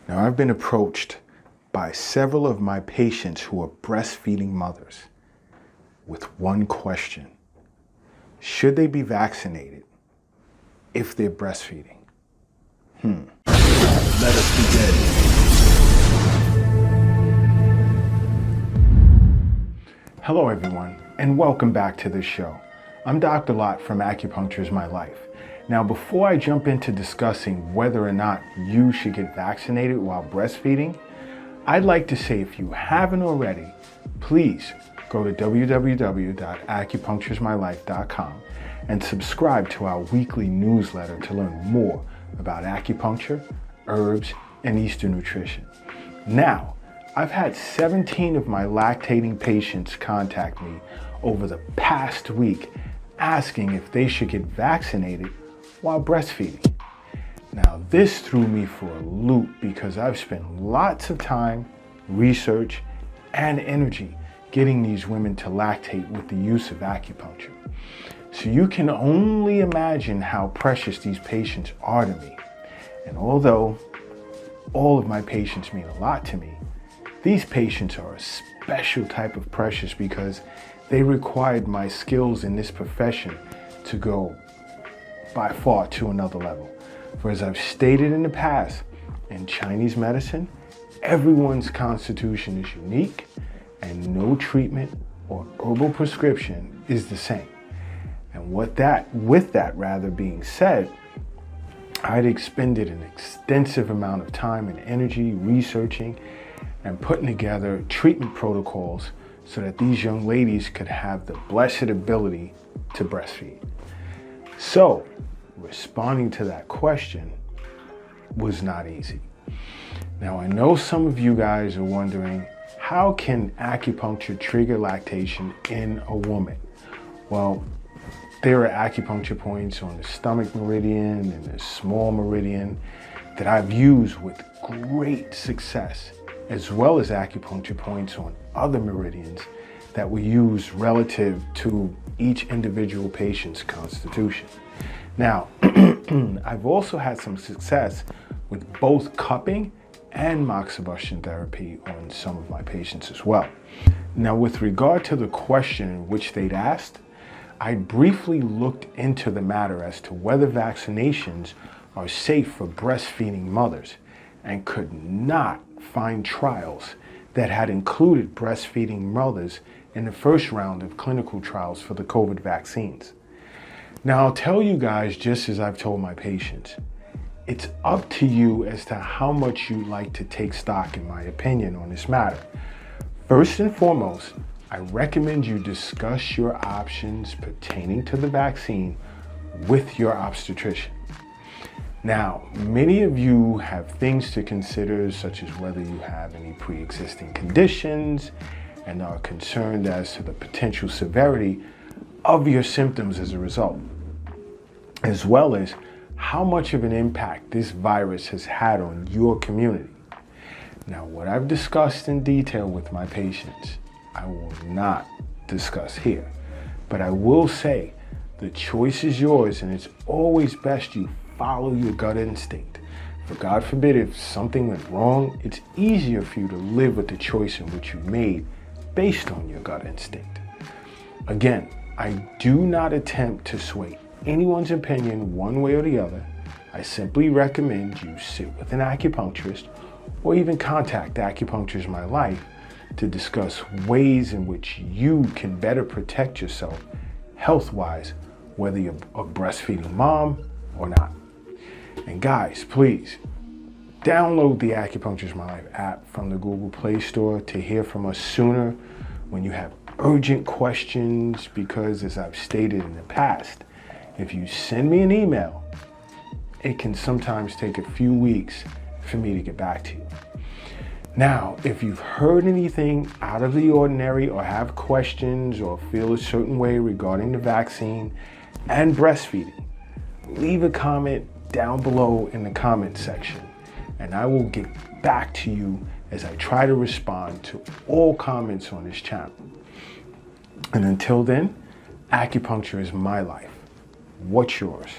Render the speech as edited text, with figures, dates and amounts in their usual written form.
Now, I've been approached by several of my patients who are breastfeeding mothers with one question. Should they be vaccinated if they're breastfeeding? Let us begin. Hello everyone, and welcome back to the show. I'm Dr. Lott from Acupuncture is My Life. Now, before I jump into discussing whether or not you should get vaccinated while breastfeeding, I'd like to say if you haven't already, please go to www.acupunctureismylife.com and subscribe to our weekly newsletter to learn more about acupuncture, herbs, and Eastern nutrition. Now, I've had 17 of my lactating patients contact me over the past week asking if they should get vaccinated while breastfeeding. Now, this threw me for a loop because I've spent lots of time, research, and energy getting these women to lactate with the use of acupuncture. So you can only imagine how precious these patients are to me. And although all of my patients mean a lot to me, these patients are a special type of precious because they required my skills in this profession to go by far to another level. For as I've stated in the past, in Chinese medicine, everyone's constitution is unique and no treatment or herbal prescription is the same. And with that being said, I'd expended an extensive amount of time and energy researching and putting together treatment protocols so that these young ladies could have the blessed ability to breastfeed. So, responding to that question was not easy. Now, I know some of you guys are wondering, how can acupuncture trigger lactation in a woman? Well, there are acupuncture points on the stomach meridian and the small meridian that I've used with great success, as well as acupuncture points on other meridians that we use relative to each individual patient's constitution. Now, I've also had some success with both cupping and moxibustion therapy on some of my patients as well. Now, with regard to the question in which they'd asked, I briefly looked into the matter as to whether vaccinations are safe for breastfeeding mothers and could not find trials that had included breastfeeding mothers in the first round of clinical trials for the COVID vaccines. Now, I'll tell you guys, just as I've told my patients, it's up to you as to how much you'd like to take stock in my opinion on this matter. First and foremost, I recommend you discuss your options pertaining to the vaccine with your obstetrician. Now, many of you have things to consider, such as whether you have any pre-existing conditions and are concerned as to the potential severity of your symptoms as a result, as well as how much of an impact this virus has had on your community. Now, what I've discussed in detail with my patients, I will not discuss here, but I will say the choice is yours, and it's always best you follow your gut instinct. For God forbid, if something went wrong, it's easier for you to live with the choice in which you made based on your gut instinct. Again, I do not attempt to sway anyone's opinion one way or the other. I simply recommend you sit with an acupuncturist or even contact Acupuncture is My Life to discuss ways in which you can better protect yourself health-wise, whether you're a breastfeeding mom or not. And guys, please download the Acupuncture is My Life app from the Google Play Store to hear from us sooner when you have urgent questions, because as I've stated in the past, if you send me an email, it can sometimes take a few weeks for me to get back to you. Now, if you've heard anything out of the ordinary or have questions or feel a certain way regarding the vaccine and breastfeeding, leave a comment down below in the comment section, and I will get back to you as I try to respond to all comments on this channel. And until then, acupuncture is my life. What's yours?